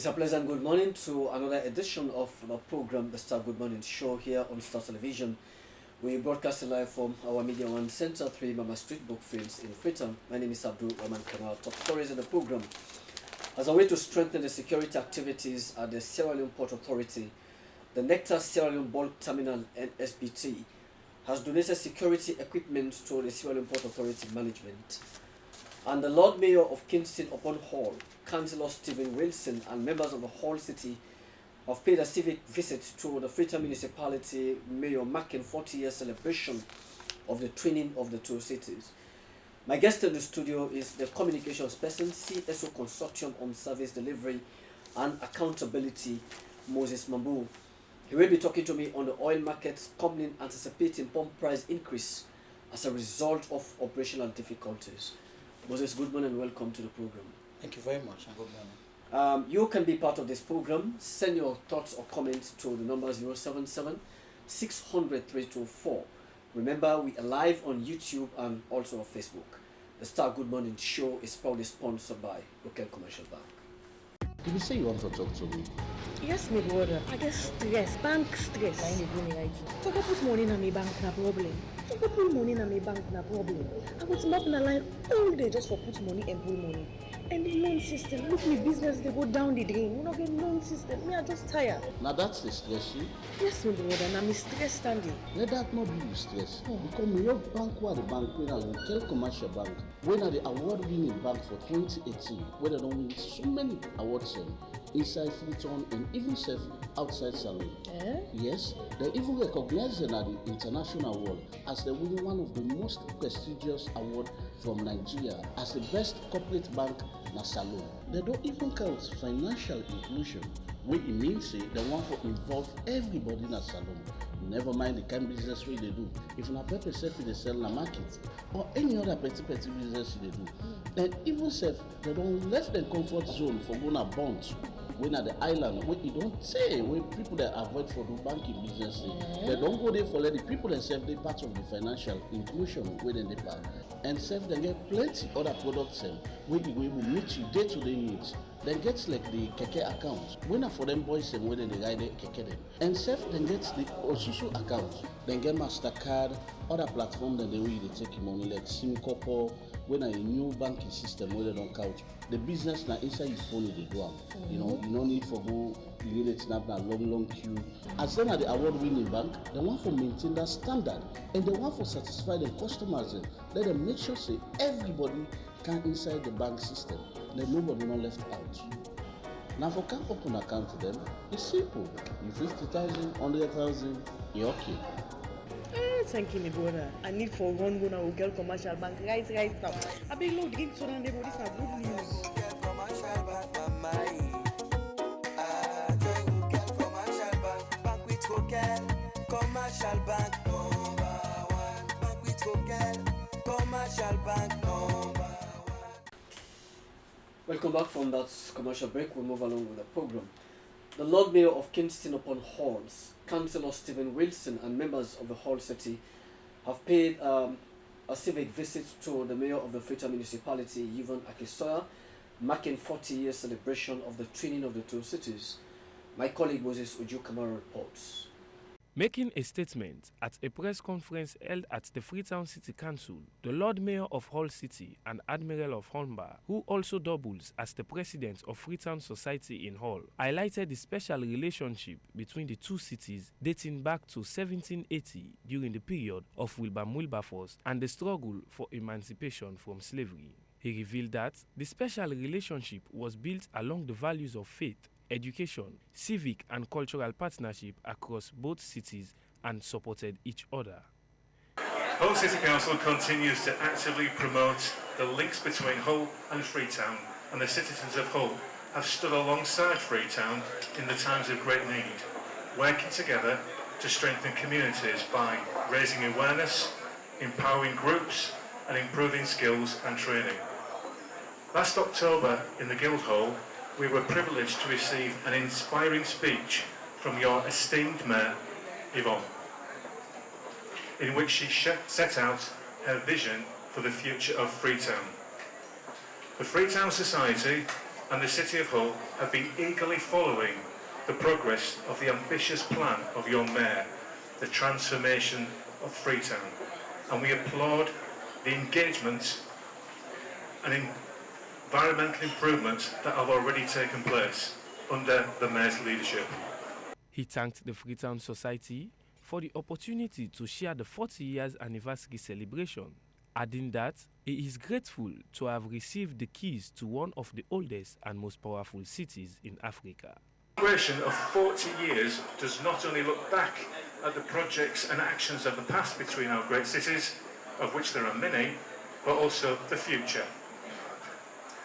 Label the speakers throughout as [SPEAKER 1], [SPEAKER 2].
[SPEAKER 1] It's a pleasant good morning to another edition of the program, the Star Good Morning Show here on Star Television. We broadcast live from our Media One Center, 3 Mama Street, Bookfields in Freetown. My name is Abdul Rahman Kamal. Top stories in the program. As a way to strengthen the security activities at the Sierra Leone Port Authority, the Nectar Sierra Leone Bulk Terminal NSBT has donated security equipment to the Sierra Leone Port Authority management. And the Lord Mayor of Kingston upon Hall, Councillor Stephen Wilson, and members of the Hall City have paid a civic visit to the Freetown Municipality Mayor marking 40-year celebration of the twinning of the two cities. My guest in the studio is the communications person, CSO Consortium on Service Delivery and Accountability, Moses Mambu. He will be talking to me on the oil markets, company anticipating pump price increase as a result of operational difficulties. Moses, good morning and welcome to the program.
[SPEAKER 2] Thank you very much and good morning.
[SPEAKER 1] You can be part of this program. Send your thoughts or comments to the number 077 600 324. Remember, we are live on YouTube and also on Facebook. The Star Good Morning Show is proudly sponsored by Local Commercial Bank.
[SPEAKER 3] Did you say you want to talk to me?
[SPEAKER 4] Yes, my brother. I get stress, bank stress. I need money right. So I put money in my bank, no problem. So I put money in my bank, no problem. I go to map in a line all day just for put money and pull money. And the loan system, look me business, they go down the drain. You know, get loan system. Me, I just tired.
[SPEAKER 3] Now that's the stress you.
[SPEAKER 4] Yes, my brother. Now me stress standing.
[SPEAKER 3] Let that not be you stress. Because me your bank where the bank when I Local Commercial Bank, when are the award-winning bank for 2018, where they don't win so many awards inside Freetown and even self outside Salon. Yes, they even recognize them at the international world as they win one of the most prestigious awards from Nigeria as the best corporate bank na Salon. They don't even count financial inclusion, which it means they want to involve everybody in a salon. Never mind the kind of business they do. If na pepper self they sell in the market or any other petty business they do, then even self they don't left their comfort zone for going to bonds. When at the island, when you don't say, when people that avoid for the banking business, they don't go there for let the people themselves they part of the financial inclusion within the part. And self they get plenty other products where you will meet you day-to-day needs. Then gets like the Keke account. When for them boys and whether they ride Keke them. And self then gets the Osusu account. Then get MasterCard, other platform that they will take money like SimCorp, when a new banking system where they don't count. The business now inside his phone they do. You know, you don't need for go, you need it snap a long queue. As then at the award-winning bank, they want to maintain that standard and they want to satisfy the customers. Let them make sure say everybody can inside the bank system. Then nobody not left out. Now for can't open account to them, it's simple. You 50,000, 100,000, you're okay.
[SPEAKER 4] Thank you, my brother. I need for one go now Local Commercial Bank right now. I beg no drink so that they this is good news.
[SPEAKER 5] Commercial Bank number one. Bank with Commercial Bank number one.
[SPEAKER 1] Welcome back from that commercial break. We'll move along with the program. The Lord Mayor of Kingston upon Halls, Councillor Stephen Wilson, and members of the Hall City have paid a civic visit to the Mayor of the Freetown Municipality, Yvonne Akisoya, marking 40-year celebration of the twinning of the two cities. My colleague Moses Uju-Kamara reports.
[SPEAKER 6] Making a statement at a press conference held at the Freetown City Council, the Lord Mayor of Hall City and Admiral of Hornbar, who also doubles as the president of Freetown Society in Hull, highlighted the special relationship between the two cities dating back to 1780 during the period of William Wilberforce and the struggle for emancipation from slavery. He revealed that the special relationship was built along the values of faith, education, civic and cultural partnership across both cities and supported each other.
[SPEAKER 7] Hull City Council continues to actively promote the links between Hull and Freetown, and the citizens of Hull have stood alongside Freetown in the times of great need, working together to strengthen communities by raising awareness, empowering groups and improving skills and training. Last October in the Guildhall, we were privileged to receive an inspiring speech from your esteemed Mayor, Yvonne, in which she set out her vision for the future of Freetown. The Freetown Society and the City of Hull have been eagerly following the progress of the ambitious plan of your Mayor, the transformation of Freetown. And we applaud the engagement and environmental improvements that have already taken place under the Mayor's leadership.
[SPEAKER 6] He thanked the Freetown Society for the opportunity to share the 40 years anniversary celebration, adding that he is grateful to have received the keys to one of the oldest and most powerful cities in Africa.
[SPEAKER 7] The celebration of 40 years does not only look back at the projects and actions of the past between our great cities, of which there are many, but also the future.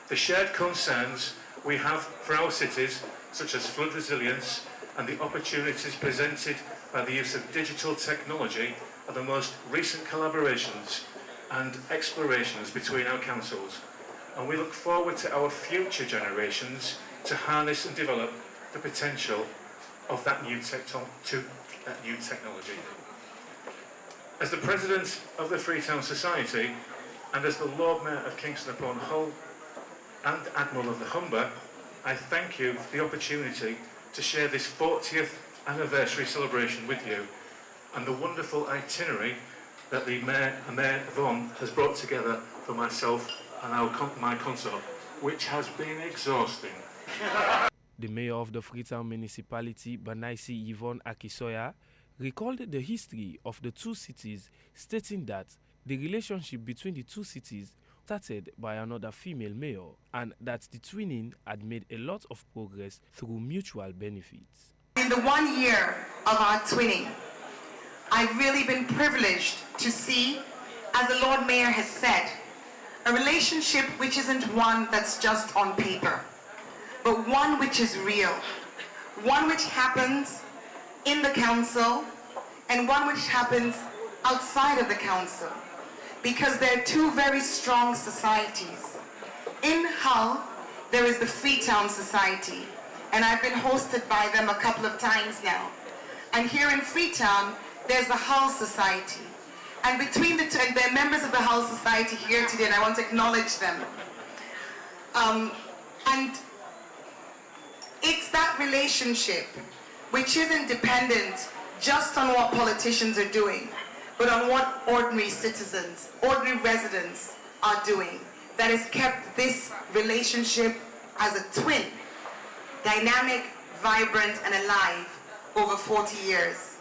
[SPEAKER 7] The shared concerns we have for our cities, such as flood resilience and the opportunities presented by the use of digital technology, are the most recent collaborations and explorations between our councils. And we look forward to our future generations to harness and develop the potential of that new technology. As the President of the Freetown Society and as the Lord Mayor of Kingston upon Hull and Admiral of the Humber, I thank you for the opportunity to share this 40th anniversary celebration with you and the wonderful itinerary that the Mayor Yvonne has brought together for myself and my consort, which has been exhausting.
[SPEAKER 6] The Mayor of the Freetown Municipality, Banaisi Yvonne Akisoya, recalled the history of the two cities, stating that the relationship between the two cities started by another female mayor and that the twinning had made a lot of progress through mutual benefits.
[SPEAKER 8] In the 1 year of our twinning, I've really been privileged to see, as the Lord Mayor has said, a relationship which isn't one that's just on paper, but one which is real, one which happens in the council and one which happens outside of the council, because they're two very strong societies. In Hull, there is the Freetown Society, and I've been hosted by them a couple of times now. And here in Freetown, there's the Hull Society. And between the two, and they're members of the Hull Society here today, and I want to acknowledge them. And it's that relationship which isn't dependent just on what politicians are doing, but on what ordinary citizens, ordinary residents are doing, that has kept this relationship as a twin, dynamic, vibrant, and alive over 40 years.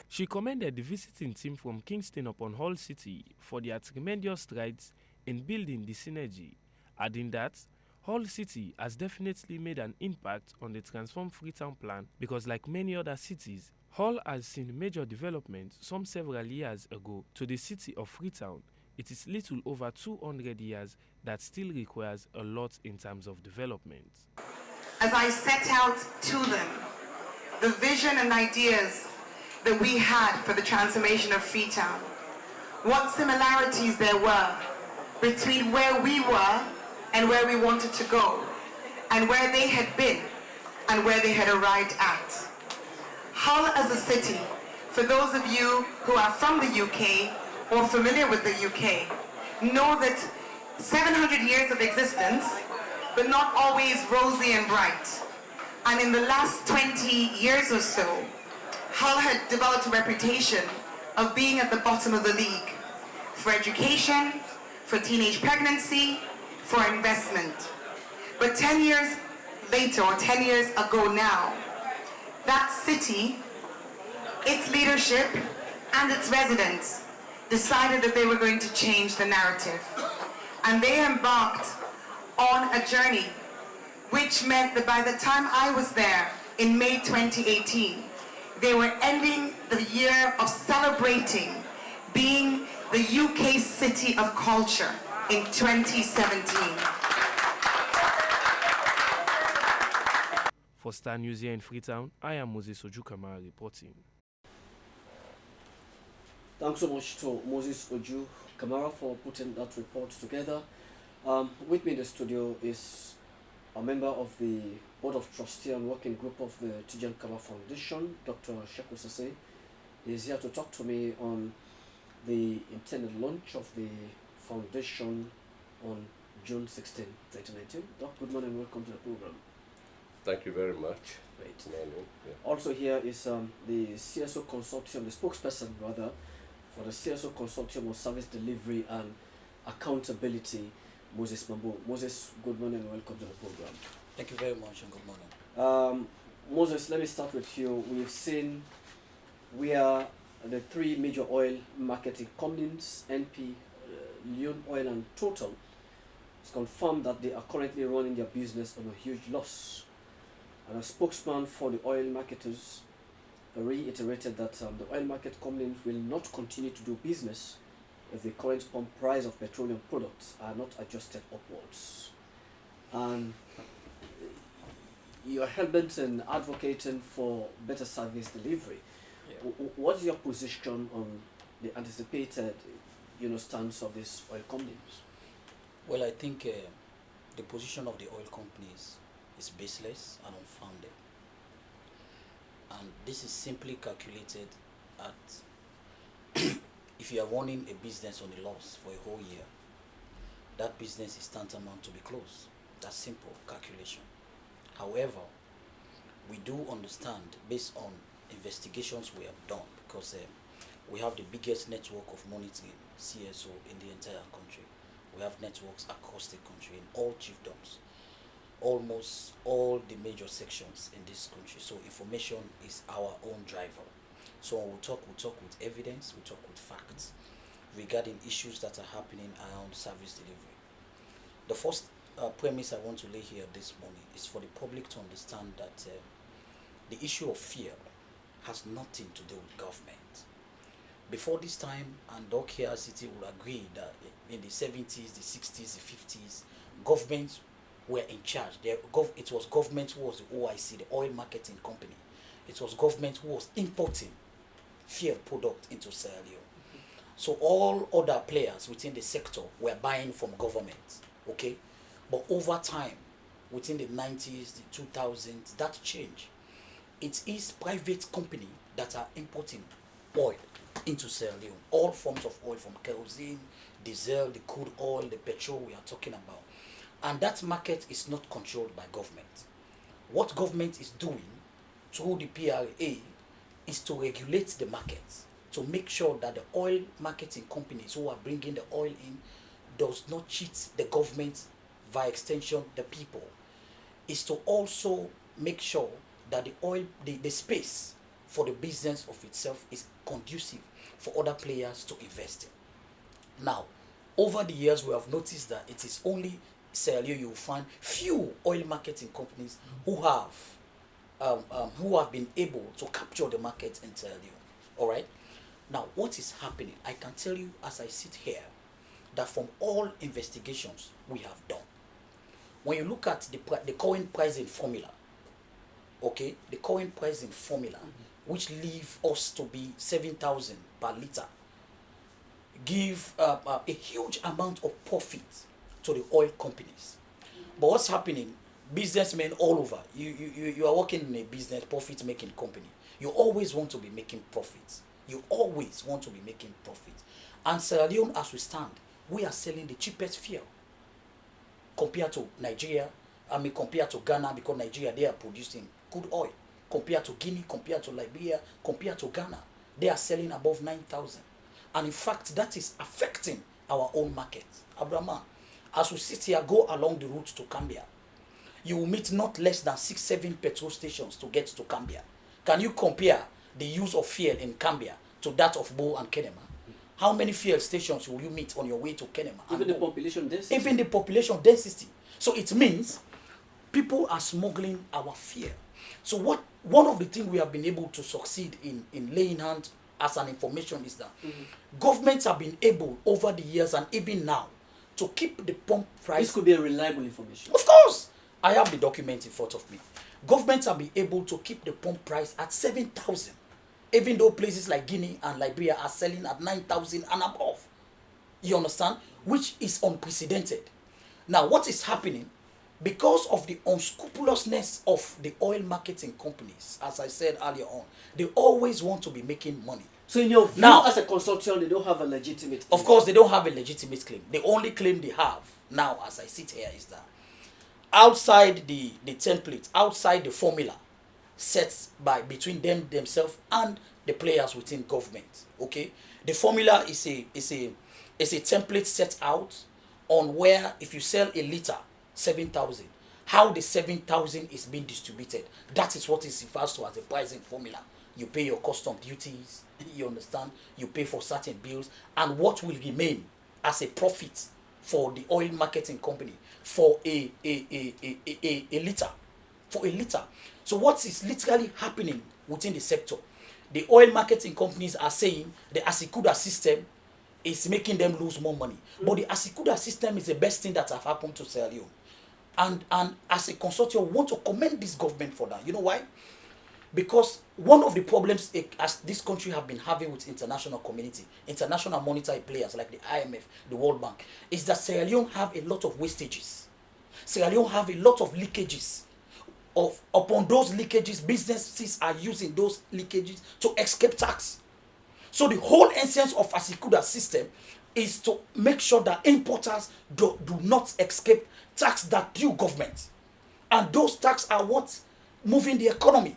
[SPEAKER 6] She commended the visiting team from Kingston upon Hull City for their tremendous strides in building the synergy, adding that Hull City has definitely made an impact on the Transform Freetown plan because, like many other cities, Hull has seen major development some several years ago. To the city of Freetown, it is little over 200 years that still requires a lot in terms of development.
[SPEAKER 8] As I set out to them the vision and ideas that we had for the transformation of Freetown, what similarities there were between where we were and where we wanted to go, and where they had been and where they had arrived at. Hull as a city, for those of you who are from the UK or familiar with the UK, know that 700 years of existence, but not always rosy and bright. And in the last 20 years or so, Hull had developed a reputation of being at the bottom of the league for education, for teenage pregnancy, for investment. But 10 years later, or 10 years ago now, that city, its leadership, and its residents decided that they were going to change the narrative. And they embarked on a journey which meant that by the time I was there in May 2018, they were ending the year of celebrating being the UK City of Culture in 2017.
[SPEAKER 6] For Star News here in Freetown, I am Moses Oju-Kamara reporting.
[SPEAKER 1] Thanks so much to Moses Oju-Kamara for putting that report together. With me in the studio is a member of the Board of Trustee and Working Group of the Tijan Kaba Foundation, Dr. Sheku Sase. He is here to talk to me on the intended launch of the foundation on June 16, 2019. Doc, good morning and welcome to the program.
[SPEAKER 9] Thank you very much.
[SPEAKER 1] Great.
[SPEAKER 9] Morning. Yeah.
[SPEAKER 1] Also here is the CSO Consortium, the spokesperson rather, for the CSO Consortium on Service Delivery and Accountability, Moses Mambo. Moses, good morning and welcome to the program.
[SPEAKER 2] Thank you very much and good morning.
[SPEAKER 1] Moses, let me start with you. We've seen where the three major oil marketing companies, NP, Leon Oil and Total, it's confirmed that they are currently running their business on a huge loss. And a spokesman for the oil marketers reiterated that the oil market companies will not continue to do business if the current pump price of petroleum products are not adjusted upwards. And you're hell-bent and advocating for better service delivery.
[SPEAKER 2] Yeah.
[SPEAKER 1] What's your position on the anticipated, stance of these oil companies?
[SPEAKER 2] Well, I think the position of the oil companies is baseless and unfounded. And this is simply calculated at if you are running a business on a loss for a whole year, that business is tantamount to be closed. That's simple calculation. However, we do understand based on investigations we have done, because we have the biggest network of monitoring CSO in the entire country. We have networks across the country in all chiefdoms, almost all the major sections in this country. So information is our own driver. So when we talk with evidence, we talk with facts regarding issues that are happening around service delivery. The first premise I want to lay here this morning is for the public to understand that the issue of fear has nothing to do with government. Before this time, and Doc here City will agree that in the 70s, the 60s, the 50s, governments were in charge. It was government who was the OIC, the oil marketing company. It was government who was importing fuel product into Sierra Leone. So all other players within the sector were buying from government, okay? But over time, within the 90s, the 2000s, that changed. It is private company that are importing oil into Sierra Leone. All forms of oil, from kerosene, diesel, the crude oil, the petrol we are talking about. And that market is not controlled by government. What government is doing through the PRA is to regulate the market, to make sure that the oil marketing companies who are bringing the oil in does not cheat the government, via extension the people. Is to also make sure that the space for the business of itself is conducive for other players to invest in. Now, over the years, we have noticed that it is only Sierra Leone you will find few oil marketing companies who have been able to capture the market in Sierra Leone. All right. Now, what is happening? I can tell you as I sit here that from all investigations we have done, when you look at the current pricing formula, okay, the current pricing formula, which leave us to be 7,000 per liter, give a huge amount of profit to the oil companies. But what's happening? Businessmen all over, you are working in a business profit making company. You always want to be making profits. You always want to be making profit. And Sierra Leone, as we stand, we are selling the cheapest fuel compared to Nigeria. Compared to Ghana, because Nigeria, they are producing good oil. Compared to Guinea, compared to Liberia, compared to Ghana, they are selling above 9,000. And in fact, that is affecting our own market. Abraham, as we sit here, go along the route to Cambia, you will meet not less than 6-7 petrol stations to get to Cambia. Can you compare the use of fuel in Cambia to that of Bo and Kenema? How many fuel stations will you meet on your way to Kenema?
[SPEAKER 1] Even the population density.
[SPEAKER 2] Even the population density. So it means people are smuggling our fuel. So one of the things we have been able to succeed in laying hand as an information is that governments have been able over the years and even now to keep the pump price.
[SPEAKER 1] This could be a reliable information.
[SPEAKER 2] Of course, I have the document in front of me. Governments have been able to keep the pump price at 7,000, even though places like Guinea and Liberia are selling at 9,000 and above. You understand? Which is unprecedented. Now, what is happening? Because of the unscrupulousness of the oil marketing companies, as I said earlier on, they always want to be making money.
[SPEAKER 1] So in your view,
[SPEAKER 2] Now,
[SPEAKER 1] as a consortium, they don't have a legitimate
[SPEAKER 2] of course, they don't have a legitimate claim. The only claim they have now, as I sit here, is that outside the template, outside the formula set by between themselves and the players within government. Okay, the formula is a template set out on where if you sell a liter 7,000, how the 7,000 is being distributed. That is what is referred to as the pricing formula. You pay your custom duties, you understand, you pay for certain bills, and what will remain as a profit for the oil marketing company for a liter. For a liter. So what is literally happening within the sector? The oil marketing companies are saying the Asikuda system is making them lose more money. But the Asikuda system is the best thing that have happened to Sierra Leone. And as a consortium, we want to commend this government for that. You know why? Because one of the problems as this country have been having with international community, international monetary players like the IMF, the World Bank, is that Sierra Leone have a lot of wastages. Sierra Leone have a lot of leakages. Upon those leakages, businesses are using those leakages to escape tax. So the whole essence of Asikuda system is to make sure that importers do not escape tax that due government. And those tax are what's moving the economy.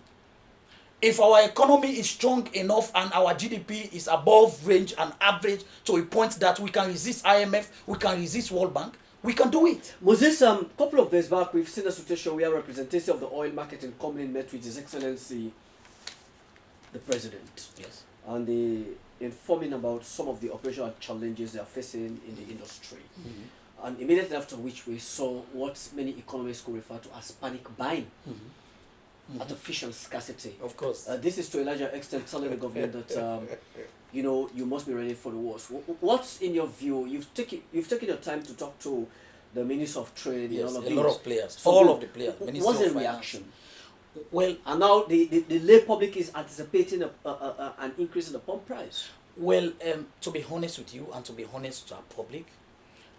[SPEAKER 2] If our economy is strong enough and our GDP is above range and average to a point that we can resist IMF, we can resist World Bank, we can do it.
[SPEAKER 1] Moses, couple of days back, we've seen a situation where representatives of the oil marketing company met with His Excellency, the President.
[SPEAKER 2] Yes.
[SPEAKER 1] And they informing about some of the operational challenges they are facing in the industry.
[SPEAKER 2] Mm-hmm.
[SPEAKER 1] And immediately after which we saw what many economists could refer to as panic buying.
[SPEAKER 2] Mm-hmm.
[SPEAKER 1] Artificial scarcity.
[SPEAKER 2] Of course.
[SPEAKER 1] This is to a larger extent telling the government that you must be ready for the worst. What's in your view? You've taken your time to talk to the Minister of Trade.
[SPEAKER 2] Yes,
[SPEAKER 1] and all of
[SPEAKER 2] a
[SPEAKER 1] these.
[SPEAKER 2] lot of players.
[SPEAKER 1] So
[SPEAKER 2] All of the players.
[SPEAKER 1] What's
[SPEAKER 2] Minister
[SPEAKER 1] the
[SPEAKER 2] of Finance.
[SPEAKER 1] reaction?
[SPEAKER 2] Well,
[SPEAKER 1] And now the lay public is anticipating an increase in the pump price.
[SPEAKER 2] Well, to be honest with you and to be honest to our public,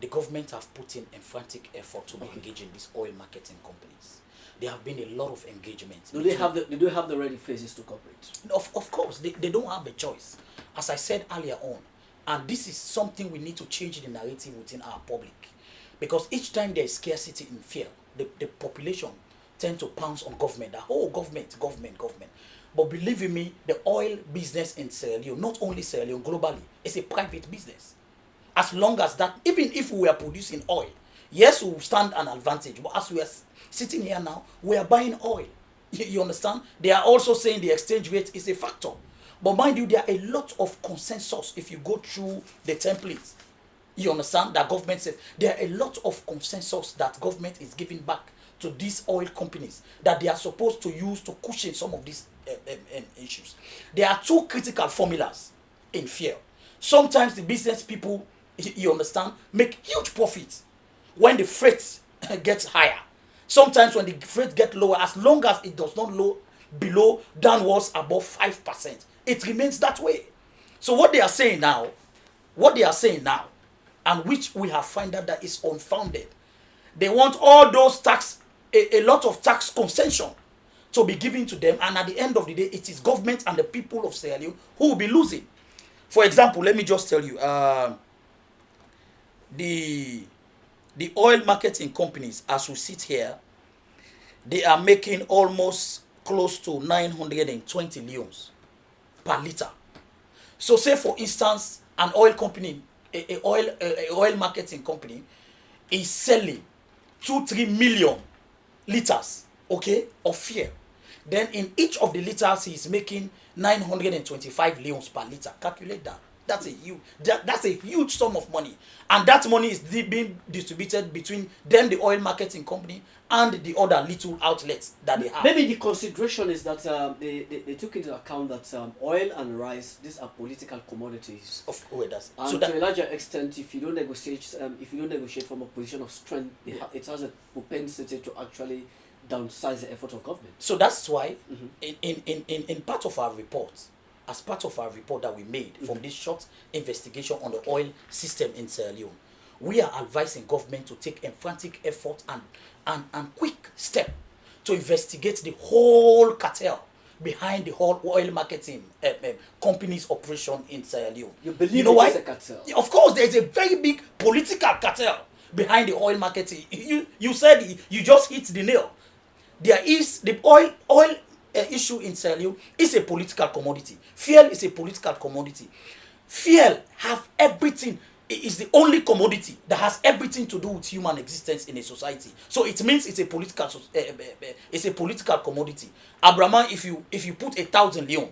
[SPEAKER 2] the government have put in emphatic effort to be engaging these oil marketing companies. There have been a lot of engagement.
[SPEAKER 1] Do they have the ready faces to cooperate?
[SPEAKER 2] Of course, they don't have a choice. As I said earlier on, and this is something we need to change the narrative within our public. Because each time there is scarcity in fear, the population tend to pounce on government. That, oh, government. But believe in me, the oil business in Sierra Leone, not only Sierra Leone, globally, is a private business. As long as that, even if we are producing oil, yes, we will stand an advantage. But as we are sitting here now, we are buying oil. You understand? They are also saying the exchange rate is a factor. But mind you, there are a lot of consensus if you go through the templates. You understand that government says there are a lot of consensus that government is giving back to these oil companies that they are supposed to use to cushion some of these issues. There are two critical formulas in fear. Sometimes the business people, you understand, make huge profits when the freight gets higher. Sometimes when the freight gets lower, as long as it does not below downwards above 5%, it remains that way. So what they are saying now, and which we have found out that is unfounded, they want all those tax, a lot of tax concession to be given to them, and at the end of the day, it is government and the people of Sierra Leone who will be losing. For example, let me just tell you, the oil marketing companies, as we sit here, they are making almost close to 920 leons per liter. So say for instance, an oil company, a oil marketing company is selling 2-3 million liters, okay, of fuel. Then in each of the liters, he is making 925 leons per liter. Calculate that. That's a huge sum of money, and that money is being distributed between them, the oil marketing company, and the other little outlets that they have.
[SPEAKER 1] Maybe the consideration is that they took into account that oil and rice, these are political commodities.
[SPEAKER 2] And
[SPEAKER 1] to a larger extent, if you don't negotiate from a position of strength, it has a propensity to actually downsize the effort of government.
[SPEAKER 2] So that's why, in part of our report, as part of our report that we made from this short investigation on the oil system in Sierra Leone, we are advising government to take emphatic effort and quick step to investigate the whole cartel behind the whole oil marketing company's operation in Sierra Leone.
[SPEAKER 1] You believe
[SPEAKER 2] know
[SPEAKER 1] it
[SPEAKER 2] why?
[SPEAKER 1] is a cartel?
[SPEAKER 2] Of course, there is a very big political cartel behind the oil marketing. You said you just hit the nail. There is the oil issue in Sierra Leone is a political commodity. Fuel is a political commodity. Fuel have everything. It is the only commodity that has everything to do with human existence in a society. So it means it's a political commodity. Abraham, if you put 1,000 leon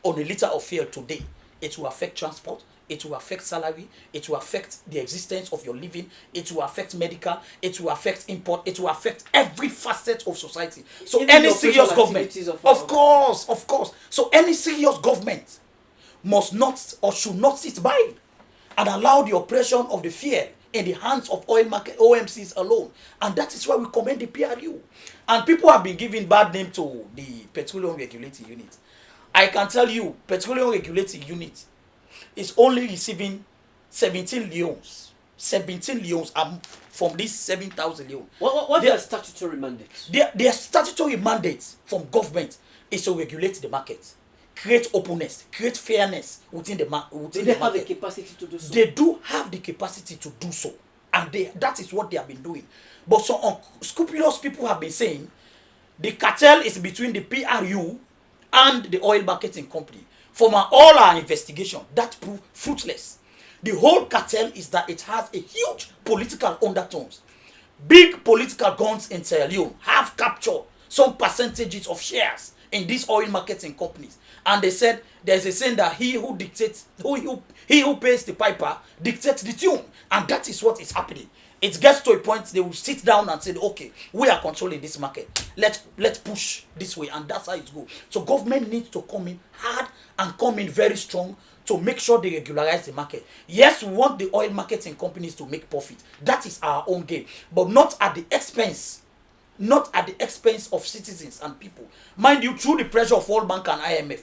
[SPEAKER 2] on a liter of fuel today, it will affect transport, it will affect salary, it will affect the existence of your living, it will affect medical, it will affect import, it will affect every facet of society. So
[SPEAKER 1] Even
[SPEAKER 2] any
[SPEAKER 1] the
[SPEAKER 2] serious
[SPEAKER 1] operational
[SPEAKER 2] government,
[SPEAKER 1] activities of
[SPEAKER 2] of course. So any serious government must not or should not sit by and allow the operation of the fuel in the hands of oil market OMCs alone. And that is why we commend the PRU. And people have been giving bad name to the Petroleum Regulatory Unit. I can tell you, Petroleum Regulatory Unit is only receiving 17 leons. 17 leons from these 7,000 leons.
[SPEAKER 1] What is their statutory mandate?
[SPEAKER 2] Their statutory mandate from government is to regulate the market, create openness, create fairness within the market.
[SPEAKER 1] Do they have the capacity to do so?
[SPEAKER 2] They do have the capacity to do so, and that is what they have been doing. But some unscrupulous people have been saying the cartel is between the PRU and the oil marketing company. From all our investigation, that proved fruitless. The whole cartel is that it has a huge political undertones. Big political guns in Sierra Leone have captured some percentages of shares in these oil marketing companies. And they said there's a saying that he who pays the piper dictates the tune. And that is what is happening. It gets to a point they will sit down and say, okay, we are controlling this market. Let's push this way. And that's how it goes. So government needs to come in hard and come in very strong to make sure they regularize the market. Yes, we want the oil marketing companies to make profit. That is our own game. But not at the expense of citizens and people. Mind you, through the pressure of World Bank and IMF,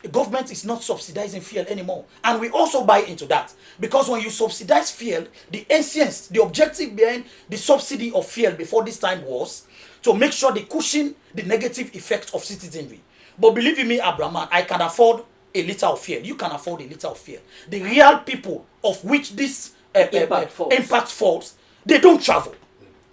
[SPEAKER 2] the government is not subsidizing fuel anymore. And we also buy into that. Because when you subsidize fuel, the essence, the objective behind the subsidy of fuel before this time was to make sure they cushion the negative effects of citizenry. But believe me, Abraham, I can afford a liter of fuel. You can afford a liter of fuel. The real people of which this impact falls, they don't travel.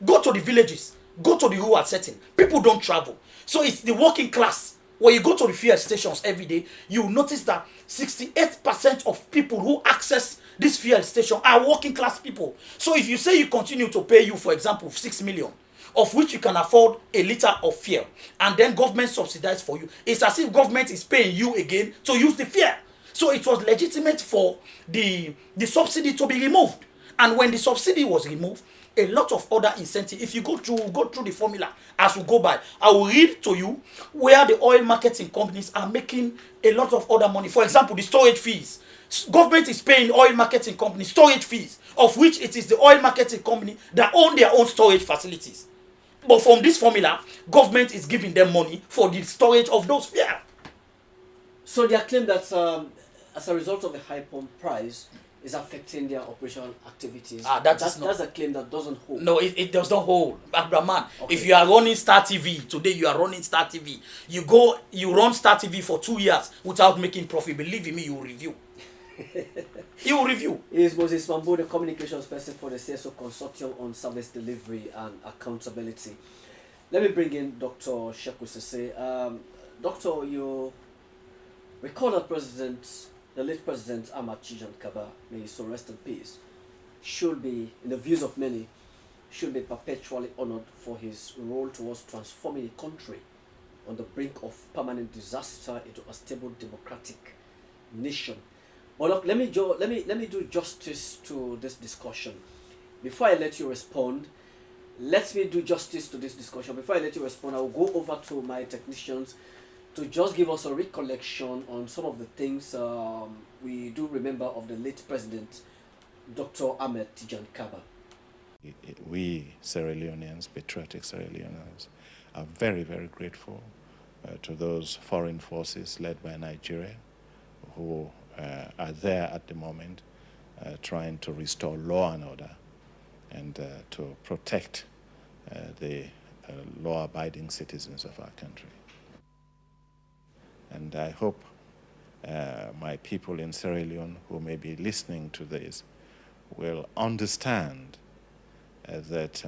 [SPEAKER 2] Go to the villages. Go to the rural setting. People don't travel. So it's the working class. When you go to the fuel stations every day, you notice that 68% of people who access this fuel station are working class people. So if you say you continue to pay you, for example, 6 million, of which you can afford a liter of fuel, and then government subsidize for you, it's as if government is paying you again to use the fuel. So it was legitimate for the subsidy to be removed. And when the subsidy was removed, a lot of other incentive. If you go through the formula as we go by, I will read to you where the oil marketing companies are making a lot of other money. For example, the storage fees. Government is paying oil marketing companies storage fees, of which it is the oil marketing company that own their own storage facilities. But from this formula, government is giving them money for the storage of those fuel.
[SPEAKER 1] So they claim that as a result of the high pump price, is affecting their operational activities. That's a claim that doesn't hold.
[SPEAKER 2] No, it does not hold. Abraham,
[SPEAKER 1] Okay.
[SPEAKER 2] If you are running Star TV, today you are running Star TV, you run Star TV for 2 years without making profit, believe me, you will review. You will review.
[SPEAKER 1] Is Moses Mambo, the communications person for the CSO Consortium on Service Delivery and Accountability. Let me bring in Dr. Sheku Sese. Doctor, you recall that the late President Ahmad Tijan Kaba, may he so rest in peace, should be, in the views of many, should be perpetually honored for his role towards transforming a country on the brink of permanent disaster into a stable democratic nation. But look, let me do justice to this discussion. Before I let you respond, let me do justice to this discussion. Before I let you respond, I will go over to my technicians to just give us a recollection on some of the things we do remember of the late President, Dr. Ahmed Tijan Kaba.
[SPEAKER 10] We Sierra Leoneans, patriotic Sierra Leoneans, are very, very grateful to those foreign forces led by Nigeria who are there at the moment trying to restore law and order and to protect the law-abiding citizens of our country. And I hope my people in Sierra Leone who may be listening to this will understand that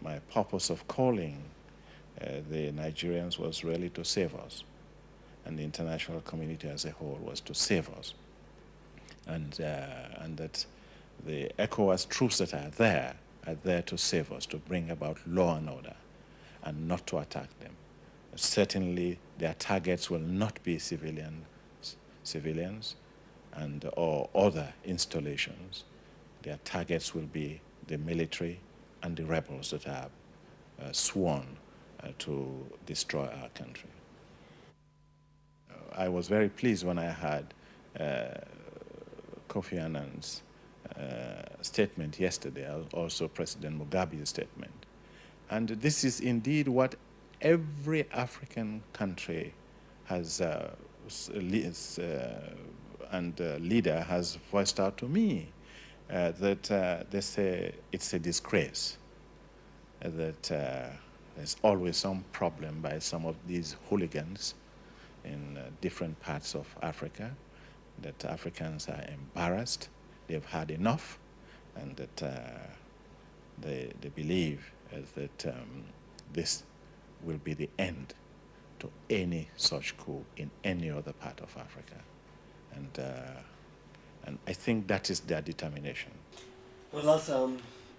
[SPEAKER 10] my purpose of calling the Nigerians was really to save us, and the international community as a whole was to save us, and that the ECOWAS troops that are there to save us, to bring about law and order, and not to attack them. Certainly, their targets will not be civilians and or other installations. Their targets will be the military and the rebels that have sworn to destroy our country. I was very pleased when I heard Kofi Annan's statement yesterday, also President Mugabe's statement. And this is indeed what every African country has leader has voiced out to me, that they say it's a disgrace, that there's always some problem by some of these hooligans in different parts of Africa, that Africans are embarrassed, they've had enough, and that they believe that this will be the end to any such coup in any other part of Africa. And I think that is their determination.
[SPEAKER 1] Well, that's a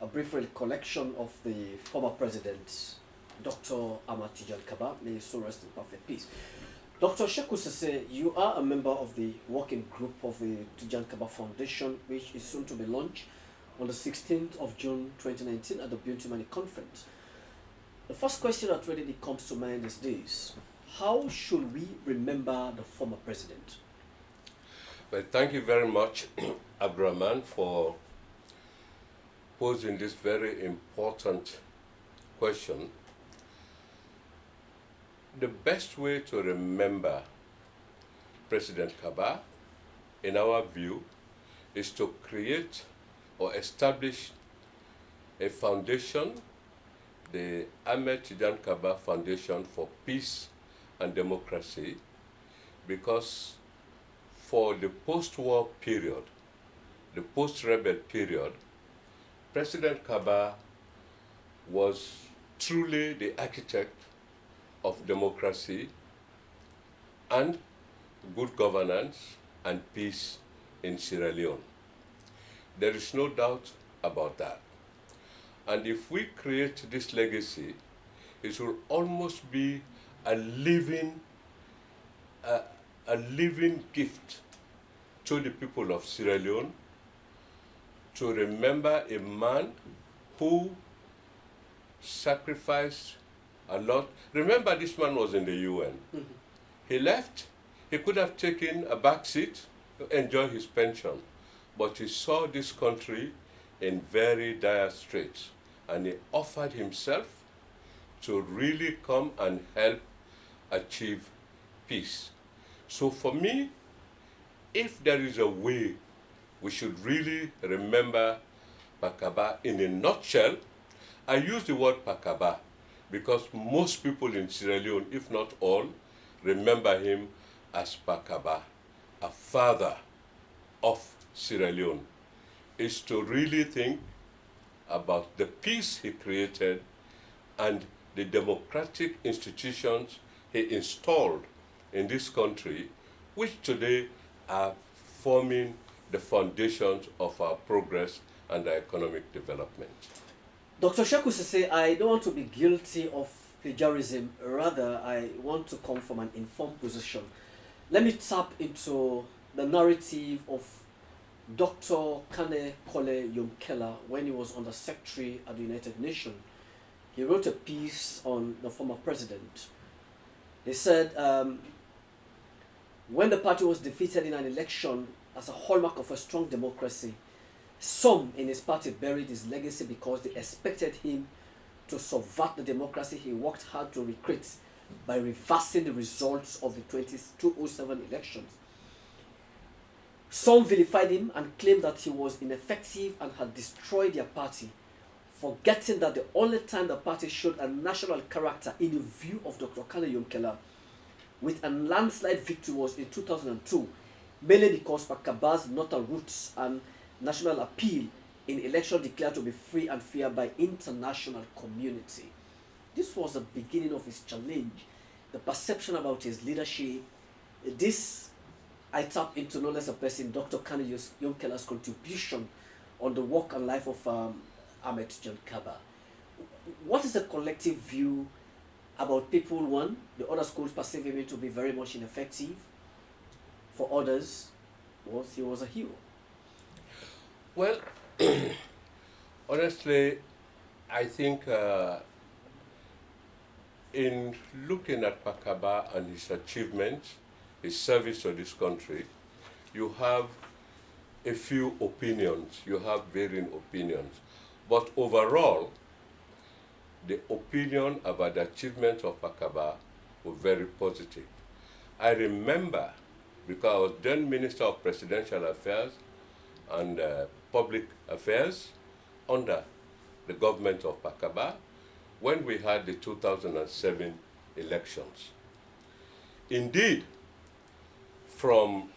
[SPEAKER 1] brief recollection of the former president, Dr. Ahmad Tijan Kaba. May his soul rest in perfect peace. Dr. Sheku Sese, you are a member of the working group of the Tijan Kaba Foundation, which is soon to be launched on the 16th of June 2019 at the Buntimani Conference. The first question that readily comes to mind is this: how should we remember the former president?
[SPEAKER 9] Well, thank you very much, Abdurrahman, for posing this very important question. The best way to remember President Kaba, in our view, is to create or establish a foundation, the Ahmed Tijan Kaba Foundation for Peace and Democracy, because for the post-war period, the post-rebel period, President Kaba was truly the architect of democracy and good governance and peace in Sierra Leone. There is no doubt about that. And if we create this legacy, it will almost be a living gift to the people of Sierra Leone to remember a man who sacrificed a lot. Remember, this man was in the UN. Mm-hmm. He left. He could have taken a back seat to enjoy his pension, but he saw this country in very dire straits, and he offered himself to really come and help achieve peace. So for me, if there is a way we should really remember Pakaba in a nutshell, I use the word Pakaba because most people in Sierra Leone, if not all, remember him as Pakaba, a father of Sierra Leone, is to really think about the peace he created and the democratic institutions he installed in this country, which today are forming the foundations of our progress and our economic development.
[SPEAKER 1] Dr. Sheku Sese, I don't want to be guilty of plagiarism. Rather, I want to come from an informed position. Let me tap into the narrative of Dr. Kane Kole Yomkela when he was Under Secretary at the United Nations. He wrote a piece on the former president. He said, when the party was defeated in an election as a hallmark of a strong democracy, some in his party buried his legacy because they expected him to subvert the democracy he worked hard to recreate by reversing the results of the 2007 elections. Some vilified him and claimed that he was ineffective and had destroyed their party, forgetting that the only time the party showed a national character in the view of Dr. Kane Yomkela with a landslide victory was in 2002, mainly because Pakaba's northern roots and national appeal in election declared to be free and fair by international community. This was the beginning of his challenge, the perception about his leadership. This I tap into no less a person, Dr. Kanu Yonkella's contribution on the work and life of Ahmed John Kaba. What is the collective view about people, one, the other schools perceive him to be very much ineffective? For others, he was a hero.
[SPEAKER 9] Well, honestly, I think in looking at Pakaba and his achievements, his service to this country, you have a few opinions, you have varying opinions. But overall, the opinion about the achievements of Pakaba were very positive. I remember, because I was then Minister of Presidential Affairs and Public Affairs under the government of Pakaba, when we had the 2007 elections. Indeed, from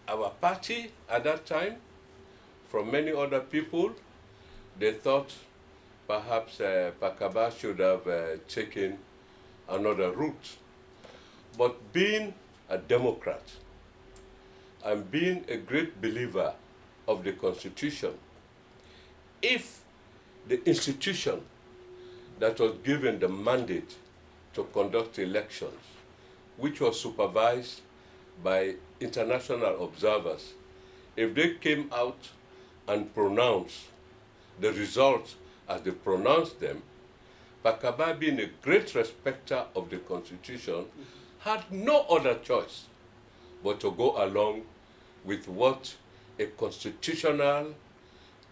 [SPEAKER 9] our party at that time, from many other people, they thought perhaps Pakaba should have taken another route. But being a Democrat and being a great believer of the Constitution, if the institution that was given the mandate to conduct elections, which was supervised by international observers, if they came out and pronounced the results as they pronounced them, Pakaba, being a great respecter of the Constitution, had no other choice but to go along with what a constitutional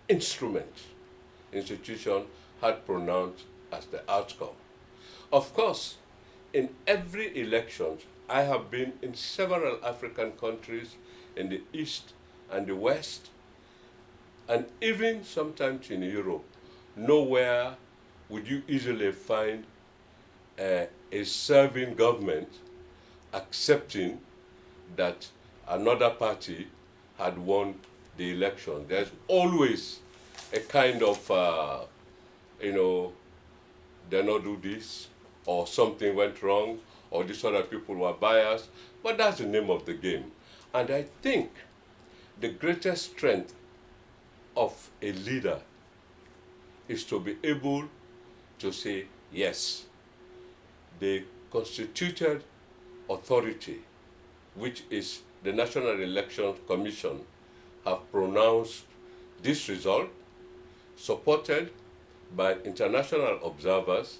[SPEAKER 9] institution had pronounced as the outcome. Of course, in every election, I have been in several African countries in the East and the West, and even sometimes in Europe. Nowhere would you easily find a serving government accepting that another party had won the election. There's always a kind of, they not do this, or something went wrong, or these other people were biased, but that's the name of the game. And I think the greatest strength of a leader is to be able to say, yes, the constituted authority, which is the National Election Commission, have pronounced this result, supported by international observers,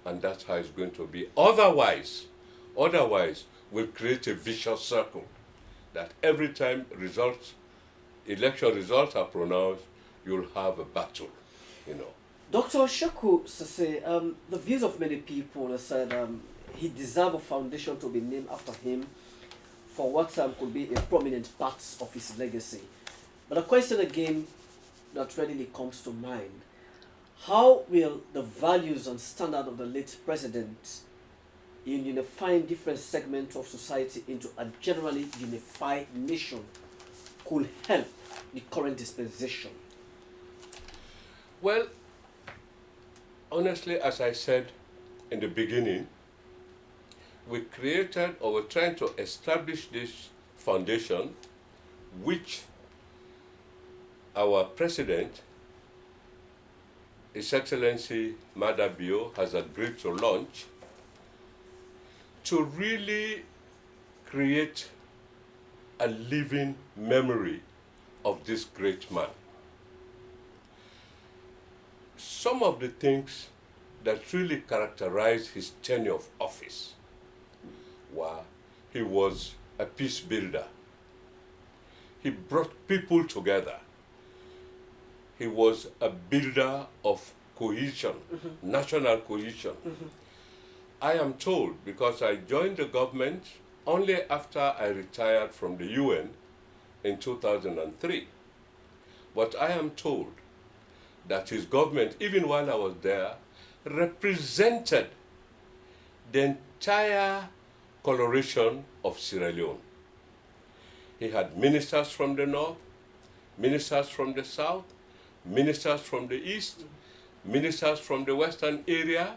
[SPEAKER 9] and that's how it's going to be. Otherwise, we'll create a vicious circle that every time election results are pronounced, you'll have a battle,
[SPEAKER 1] Dr. Sheku Sese, the views of many people have said he deserves a foundation to be named after him for what could be a prominent part of his legacy. But the question again that readily comes to mind, how will the values and standard of the late president in unifying different segments of society into a generally unified nation could help the current dispensation?
[SPEAKER 9] Well, honestly, as I said in the beginning, we created, or we're trying to establish this foundation, which our president, His Excellency Maada Bio, has agreed to launch, to really create a living memory of this great man. Some of the things that really characterized his tenure of office were he was a peace builder. He brought people together. He was a builder of cohesion, national cohesion. I am told, because I joined the government only after I retired from the UN in 2003, but I am told that his government, even while I was there, represented the entire coloration of Sierra Leone. He had ministers from the north, ministers from the south, ministers from the east, ministers from the western area,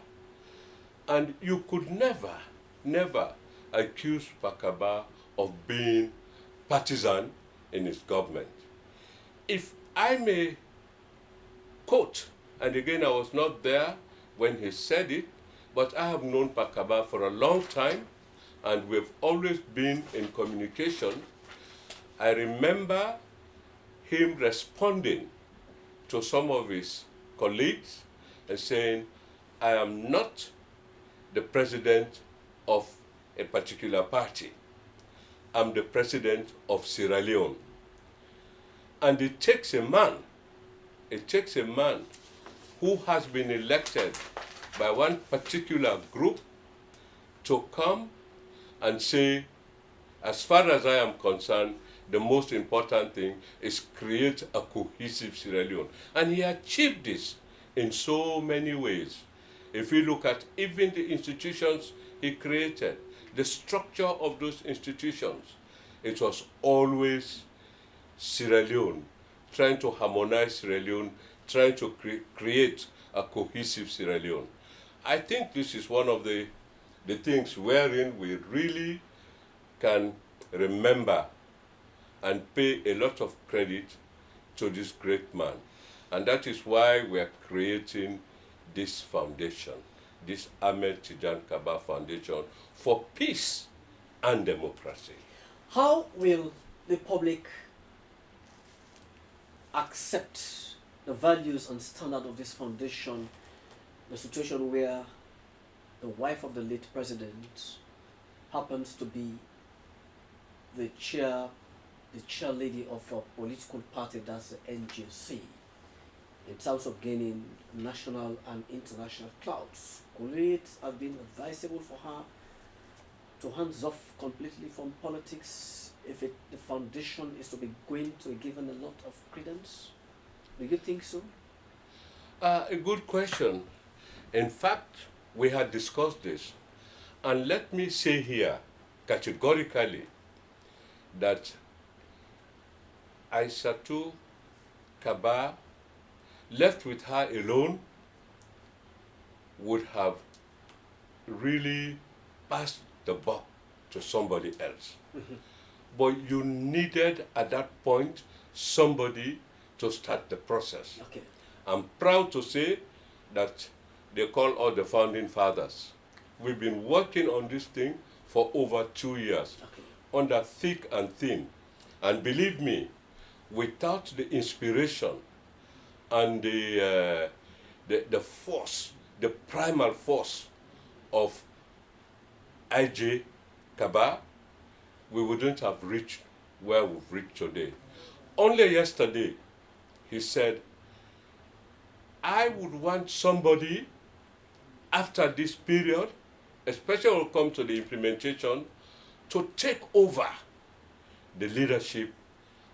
[SPEAKER 9] and you could never accuse Pakaba of being partisan in his government. If I may quote, and again I was not there when he said it, but I have known Pakaba for a long time, and we've always been in communication. I remember him responding to some of his colleagues and saying, I am not the president of a particular party. I'm the president of Sierra Leone. And it takes a man who has been elected by one particular group to come and say, as far as I am concerned, the most important thing is create a cohesive Sierra Leone. And he achieved this in so many ways. If we look at even the institutions he created, the structure of those institutions, it was always Sierra Leone, trying to harmonize Sierra Leone, trying to create a cohesive Sierra Leone. I think this is one of the things wherein we really can remember and pay a lot of credit to this great man. And that is why we are creating this foundation, this Ahmed Tijan Kaba Foundation for Peace and Democracy.
[SPEAKER 1] How will the public accept the values and standard of this foundation, the situation where the wife of the late president happens to be the chairlady of a political party, that's the NGC, in terms of gaining national and international clouds? Could it have been advisable for her to hands off completely from politics if the foundation is to be going to be given a lot of credence? Do you think so?
[SPEAKER 9] A good question. In fact, we had discussed this. And let me say here categorically that Aissatou Kaba, left with her alone, would have really passed the buck to somebody else.
[SPEAKER 1] Mm-hmm.
[SPEAKER 9] But you needed at that point somebody to start the process.
[SPEAKER 1] Okay.
[SPEAKER 9] I'm proud to say that they call all the founding fathers. We've been working on this thing for over 2 years,
[SPEAKER 1] Okay.
[SPEAKER 9] under thick and thin. And believe me, without the inspiration and the force, the primal force of IJ Kaba, we wouldn't have reached where we've reached today. Only yesterday, he said, I would want somebody after this period, especially when it comes to the implementation, to take over the leadership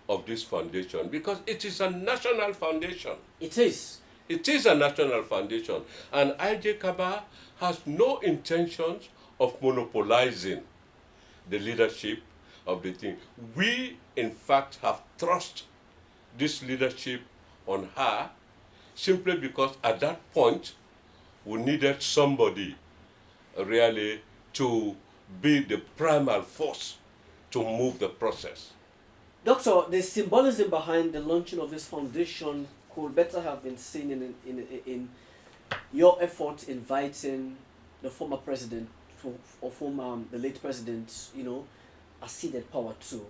[SPEAKER 9] of this foundation, because it is a national foundation.
[SPEAKER 1] It is.
[SPEAKER 9] It is a national foundation. And IJ Kaba has no intentions of monopolizing the leadership of the thing. We, in fact, have thrust this leadership on her simply because at that point, we needed somebody really to be the primal force to move the process.
[SPEAKER 1] Doctor, the symbolism behind the launching of this foundation could better have been seen in your efforts inviting the former president, the late president, acceded power to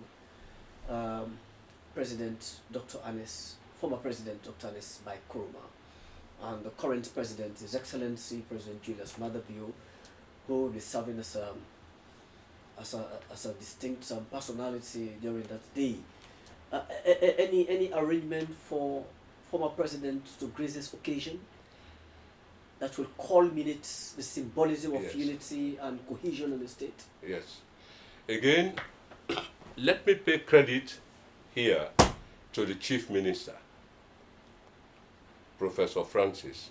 [SPEAKER 1] President Dr. Anes, former President Dr. Anes by Nkrumah, and the current president, His Excellency President Julius Maada Bio, who will be serving as a distinct personality during that day. Any arrangement for former president to grace this occasion that will culminate the symbolism of
[SPEAKER 9] Yes.
[SPEAKER 1] unity and cohesion in the state?
[SPEAKER 9] Yes. Again, let me pay credit here to the Chief Minister, Professor Francis.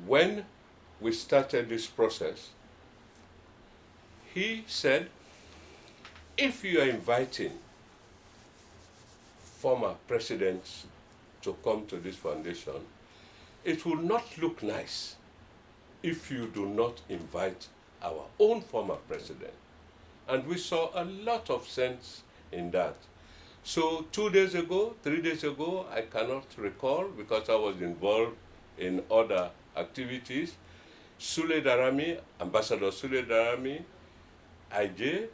[SPEAKER 9] When we started this process, he said, if you are inviting former presidents to come to this foundation, it will not look nice if you do not invite our own former president. And we saw a lot of sense in that. So 2 days ago, 3 days ago, I cannot recall because I was involved in other activities, Sule Darami, Ambassador Sule Darami, IJ,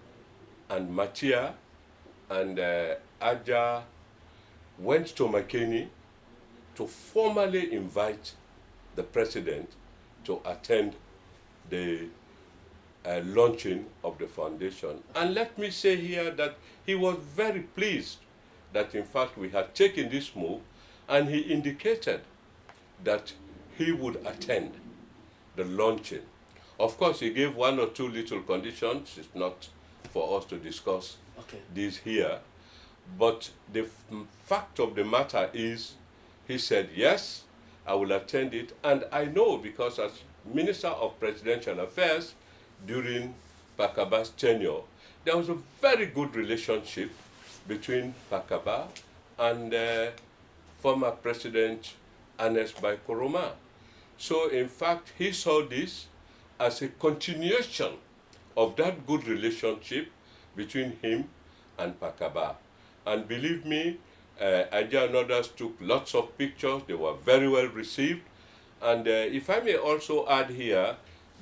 [SPEAKER 9] and Matia, and Aja went to Makeni to formally invite the president to attend the launching of the foundation. And let me say here that he was very pleased that in fact we had taken this move, and he indicated that he would attend the launching. Of course, he gave 1 or 2 little conditions. It's not for us to discuss this here. But the fact of the matter is, he said, yes, I will attend it. And I know because as Minister of Presidential Affairs during Pakaba's tenure, there was a very good relationship between Pakaba and former President Ernest Bai Koroma. So in fact, he saw this as a continuation of that good relationship between him and Pakaba. And believe me, Aja and others took lots of pictures. They were very well received. And if I may also add here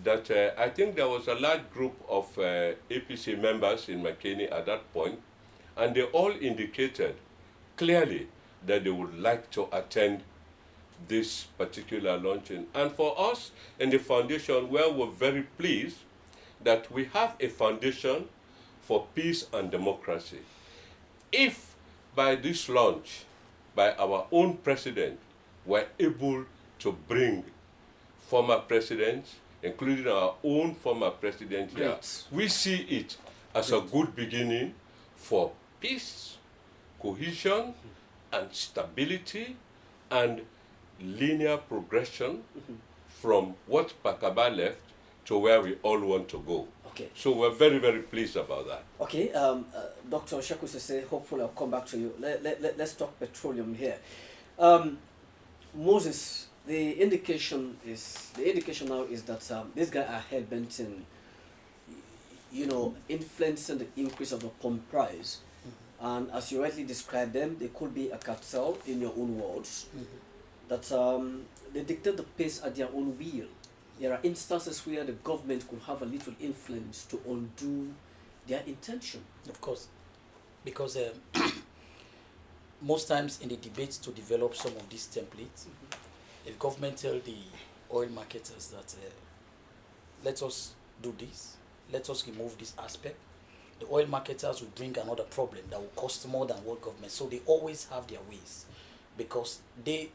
[SPEAKER 9] that I think there was a large group of APC members in Makeni at that point, and they all indicated clearly that they would like to attend this particular launching. And for us in the foundation, well, we're very pleased that we have a foundation for peace and democracy. If by this launch, by our own president, we're able to bring former presidents, including our own former president here, we see it as a good beginning for peace, cohesion, and stability, and linear progression from what Pakaba left to where we all want to go.
[SPEAKER 1] Okay.
[SPEAKER 9] So we're very, very pleased about that.
[SPEAKER 1] Okay, Dr. Sheku Sese, hopefully I'll come back to you. Let's talk petroleum here. Moses, the indication now is that these guys are hell-bent in, influencing the increase of the pump price. And as you rightly described them, they could be a cartel, in your own words, that they dictate the pace at their own will. There are instances where the government could have a little influence to undo their intention.
[SPEAKER 2] Of course, because most times in the debates to develop some of these templates, if government tell the oil marketers that let us do this, let us remove this aspect, the oil marketers will bring another problem that will cost more than what government. So they always have their ways, because it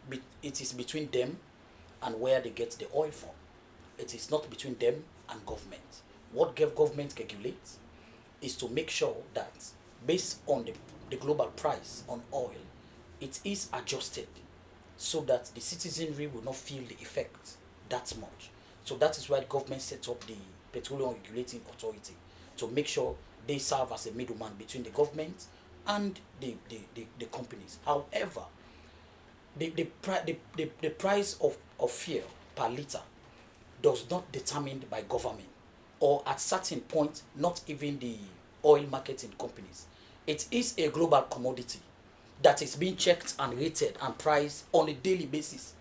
[SPEAKER 2] is between them and where they get the oil from. It is not between them and government. What government regulates is to make sure that based on the global price on oil, it is adjusted so that the citizenry will not feel the effect that much. So that is why the government set up the Petroleum Regulating Authority, to make sure they serve as a middleman between the government and the companies. However, the price of fuel per liter does not determined by government, or at certain point not even the oil marketing companies. It is a global commodity that is being checked and rated and priced on a daily basis.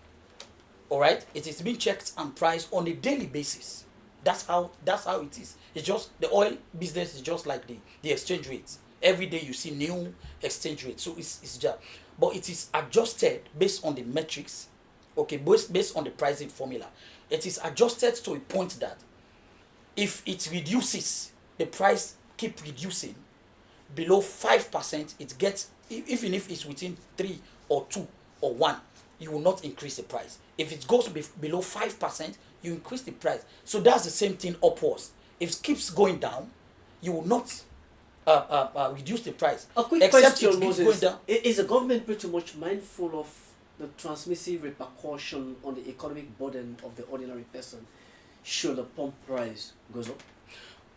[SPEAKER 2] All right, it is being checked and priced on a daily basis. That's how it is. It's just the oil business is just like the exchange rates. Every day you see new exchange rates. So it's just, but it is adjusted based on the metrics, okay, based on the pricing formula. It is adjusted to a point that if it reduces, the price keep reducing below 5%, it gets, even if it's within 3 or 2 or 1, you will not increase the price. If it goes below 5%, you increase the price. So that's the same thing upwards. If it keeps going down, you will not reduce the price.
[SPEAKER 1] A quick question, Moses. Is the government pretty much mindful of the transmissive repercussion on the economic burden of the ordinary person should the pump price goes up?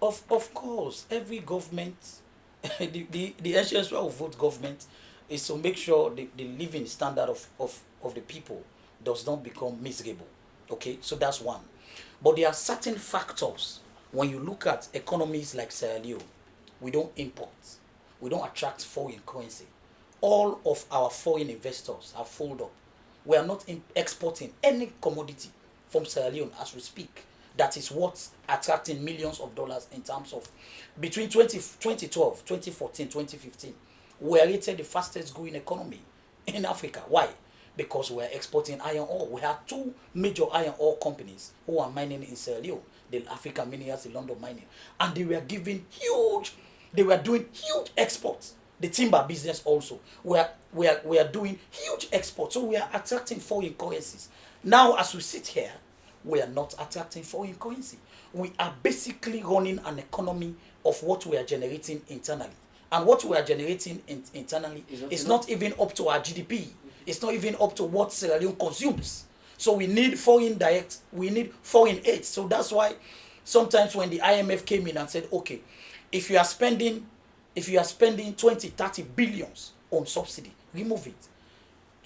[SPEAKER 2] Of course, every government, the essence of vote government is to make sure the living standard of the people does not become miserable. Okay, so that's one. But there are certain factors when you look at economies like Sierra Leone, we don't import, we don't attract foreign currency. All of our foreign investors have folded up. We are not exporting any commodity from Sierra Leone as we speak. That is what's attracting millions of dollars in terms of between 2012, 2014, 2015. We are rated the fastest growing economy in Africa. Why? Because we are exporting iron ore. We have two major iron ore companies who are mining in Sierra Leone, the African Minerals, the London Mining, and they were doing huge exports. The timber business also, we are doing huge exports, so we are attracting foreign currencies. Now, as we sit here, we are not attracting foreign currency. We are basically running an economy of what we are generating internally. And what we are generating internally is not even up to our GDP. It's not even up to what Sierra Leone consumes. So we need we need foreign aid. So that's why sometimes when the IMF came in and said, okay, if you are spending 20, 30 billions on subsidy, remove it.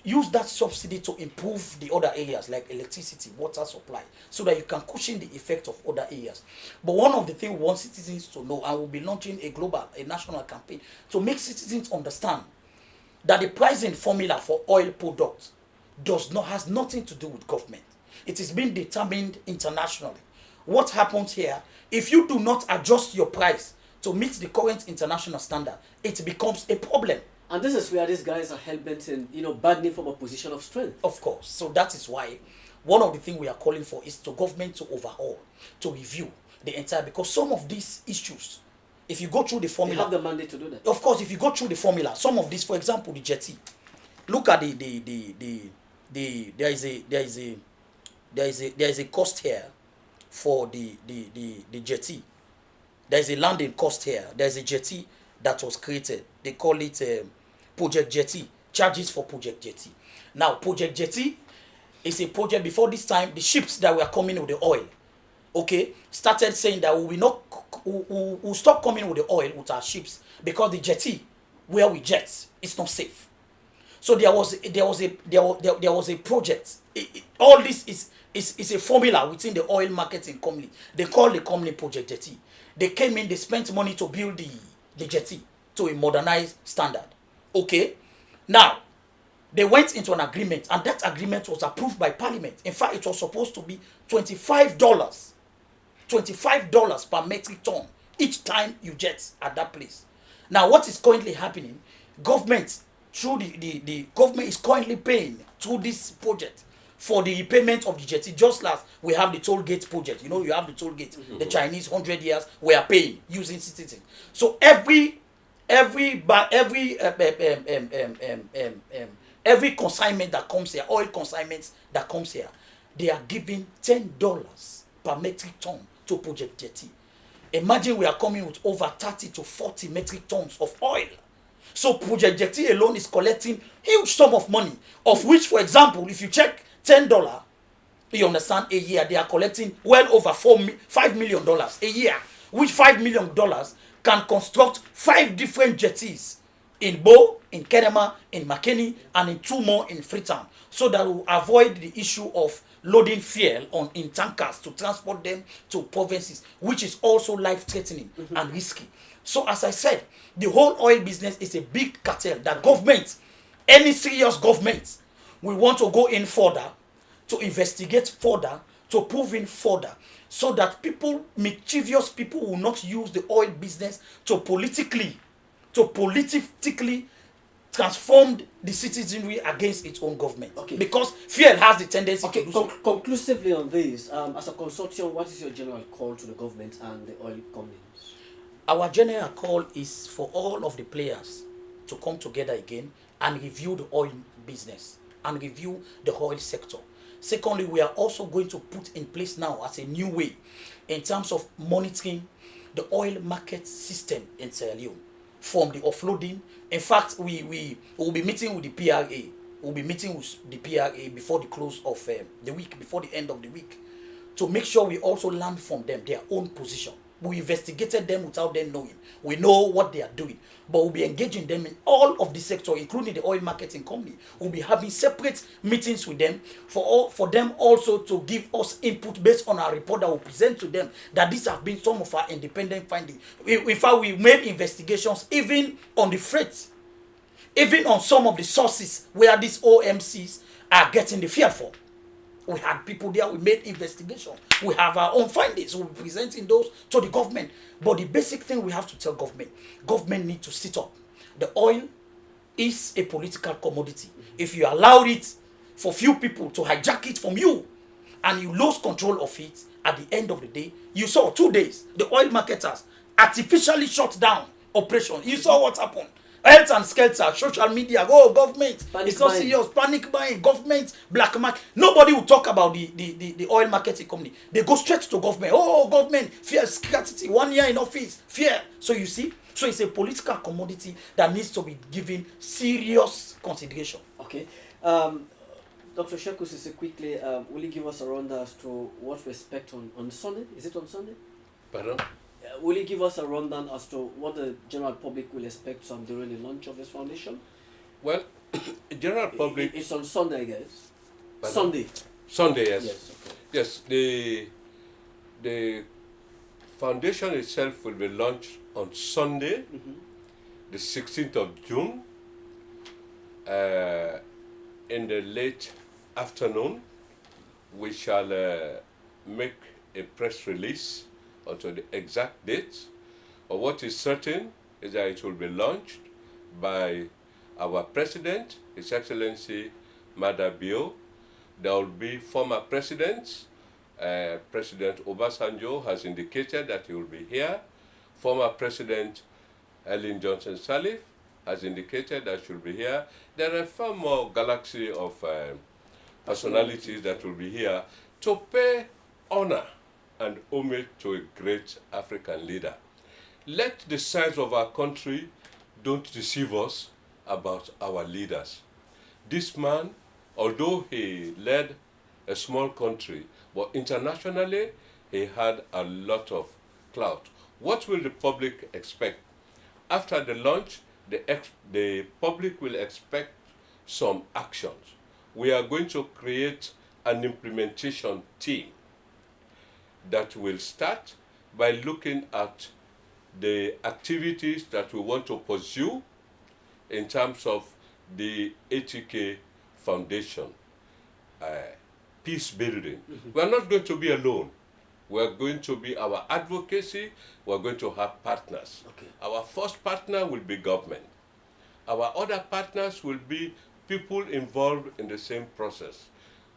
[SPEAKER 2] Use that subsidy to improve the other areas like electricity, water supply, so that you can cushion the effect of other areas. But one of the things we want citizens to know, and we'll be launching a national campaign to make citizens understand that the pricing formula for oil products has nothing to do with government. It is being determined internationally. What happens here, if you do not adjust your price to meet the current international standard, it becomes a problem.
[SPEAKER 1] And this is where these guys are hell-bent in, bargaining from a position of strength.
[SPEAKER 2] Of course. So that is why one of the things we are calling for is to government to overhaul, to review the entire, because some of these issues, if you go through the formula,
[SPEAKER 1] they have the mandate to do that.
[SPEAKER 2] Of course, if you go through the formula, some of these, for example, the jetty, look at there is a cost here for the jetty. There is a landing cost here. There is a jetty that was created. They call it Project Jetty. Charges for Project Jetty. Now, Project Jetty is a project. Before this time, the ships that were coming with the oil, okay, started saying that we'll stop coming with the oil with our ships because the jetty where we jet is not safe. So there was a project. All this is a formula within the oil marketing company. They call the company Project Jetty. They came in, they spent money to build the jetty to a modernized standard. Okay, now they went into an agreement, and that agreement was approved by Parliament. In fact, it was supposed to be $25 per metric ton each time you jet at that place. Now, what is currently happening? Government, through the government is currently paying through this project for the repayment of the jetty. Just like we have the toll gate project. You have the toll gate. Mm-hmm. The Chinese 100 years we are paying using citizens. So every consignment that comes here, oil consignments that comes here, they are giving $10 per metric ton to Project Jetty. Imagine we are coming with over 30 to 40 metric tons of oil. So Project Jetty alone is collecting huge sum of money, of which, for example, if you check $10, you understand, a year, they are collecting well over $5 million a year, which $5 million can construct 5 different jetties in Bo, in Kenema, in Makeni, and in 2 more in Freetown, so that will avoid the issue of loading fuel in tankers to transport them to provinces, which is also life-threatening and risky. So as I said, the whole oil business is a big cartel that government, any serious government, will want to go in further, to investigate further, to prove in further, so that mischievous people will not use the oil business to politically transform the citizenry against its own government. Okay. Because fear has the tendency to do so.
[SPEAKER 1] Conclusively on this, as a consortium, what is your general call to the government and the oil companies?
[SPEAKER 2] Our general call is for all of the players to come together again and review the oil business and review the oil sector. Secondly, we are also going to put in place now as a new way in terms of monitoring the oil market system in Sierra Leone, from the offloading. In fact, we will be meeting with the PRA. We'll be meeting with the PRA before the close of the week, before the end of the week, to make sure we also learn from them their own position. We investigated them without them knowing. We know what they are doing. But we'll be engaging them in all of the sector, including the oil marketing company. We'll be having separate meetings with them for them also to give us input based on our report that we'll present to them, that these have been some of our independent findings. In fact, we made investigations even on the freight, even on some of the sources where these OMCs are getting the fuel from. We had people there, we made investigation. We have our own findings, we'll be presenting those to the government. But the basic thing we have to tell government need to sit up. The oil is a political commodity. If you allow it for few people to hijack it from you and you lose control of it, at the end of the day, you saw 2 days, the oil marketers artificially shut down operation. You saw what happened. Health and skelter, social media, government, it's not serious, panic buying, government, black market. Nobody will talk about the oil marketing company. They go straight to government. Oh, government, fear, scarcity, 1 year in office, fear. So you see, so it's a political commodity that needs to be given serious consideration.
[SPEAKER 1] Okay. Dr. Sheku Sise, quickly, will you give us a rundown as to what we expect on Sunday? Is it on Sunday?
[SPEAKER 9] Pardon?
[SPEAKER 1] Will you give us a rundown as to what the general public will expect during the launch of this foundation?
[SPEAKER 9] Well, general public...
[SPEAKER 1] It's on Sunday, I guess.
[SPEAKER 9] Pardon?
[SPEAKER 1] Sunday.
[SPEAKER 9] Sunday, yes.
[SPEAKER 1] Yes, okay.
[SPEAKER 9] Yes, the foundation itself will be launched on Sunday, the 16th of June, in the late afternoon. We shall make a press release onto the exact date. But what is certain is that it will be launched by our President, His Excellency Mada Bio. There will be former presidents. President Obasanjo has indicated that he will be here. Former President Ellen Johnson Sirleaf has indicated that she will be here. There are far more galaxy of personalities that will be here to pay honor and homage to a great African leader. Let the size of our country don't deceive us about our leaders. This man, although he led a small country, but internationally he had a lot of clout. What will the public expect? After the launch, the public will expect some actions. We are going to create an implementation team that will start by looking at the activities that we want to pursue in terms of the ATK Foundation, peace building. We are not going to be alone. We are going to be our advocacy. We are going to have partners.
[SPEAKER 1] Okay.
[SPEAKER 9] Our first partner will be government. Our other partners will be people involved in the same process.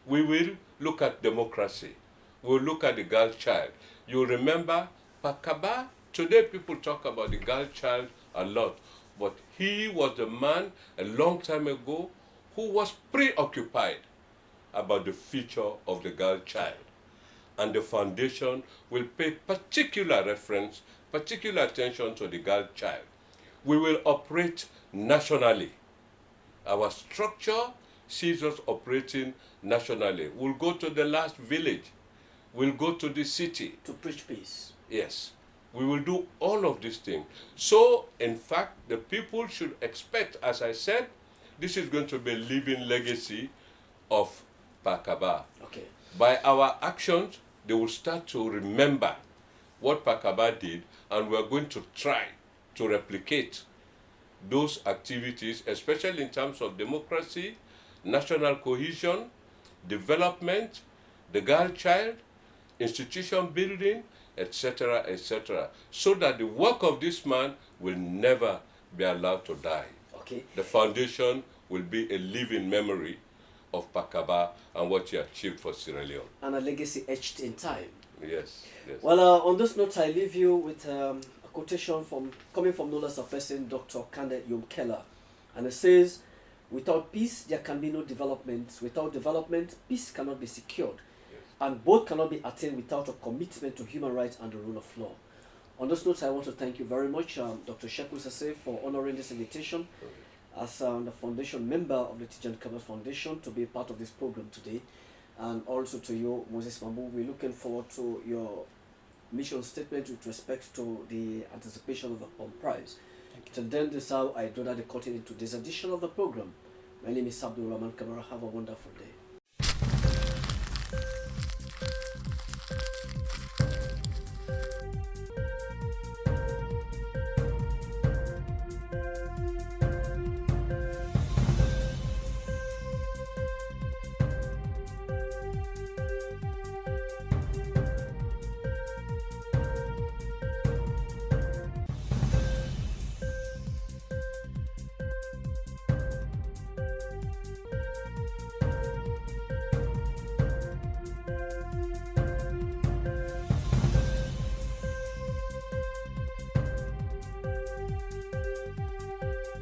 [SPEAKER 9] We will look at democracy. We'll look at the girl child. You remember Pakaba? Today people talk about the girl child a lot, but he was the man a long time ago who was preoccupied about the future of the girl child. And the foundation will pay particular reference, particular attention to the girl child. We will operate nationally. Our structure sees us operating nationally. We'll go to the last village. We'll go to the city.
[SPEAKER 1] To preach peace.
[SPEAKER 9] Yes. We will do all of these things. So, in fact, the people should expect, as I said, this is going to be a living legacy of Pakaba.
[SPEAKER 1] Okay.
[SPEAKER 9] By our actions, they will start to remember what Pakaba did, and we are going to try to replicate those activities, especially in terms of democracy, national cohesion, development, the girl child, institution building, etc., etc., so that the work of this man will never be allowed to die.
[SPEAKER 1] Okay.
[SPEAKER 9] The foundation will be a living memory of Pakaba and what he achieved for Sierra Leone.
[SPEAKER 1] And a legacy etched in time.
[SPEAKER 9] Yes, yes.
[SPEAKER 1] Well, on this note, I leave you with a quotation coming from no less a person, Dr. Kande Yomkela. And it says, without peace, there can be no development. Without development, peace cannot be secured. And both cannot be attained without a commitment to human rights and the rule of law. On this note, I want to thank you very much, Dr. Sheku Sise, for honoring this invitation as the foundation member of the Tijani Kabas Foundation to be a part of this program today. And also to you, Moses Mambu, we're looking forward to your mission statement with respect to the anticipation of the home price. So then this is how I draw the curtain into this edition of the program. My name is Abdul Rahman Kamara. Have a wonderful day.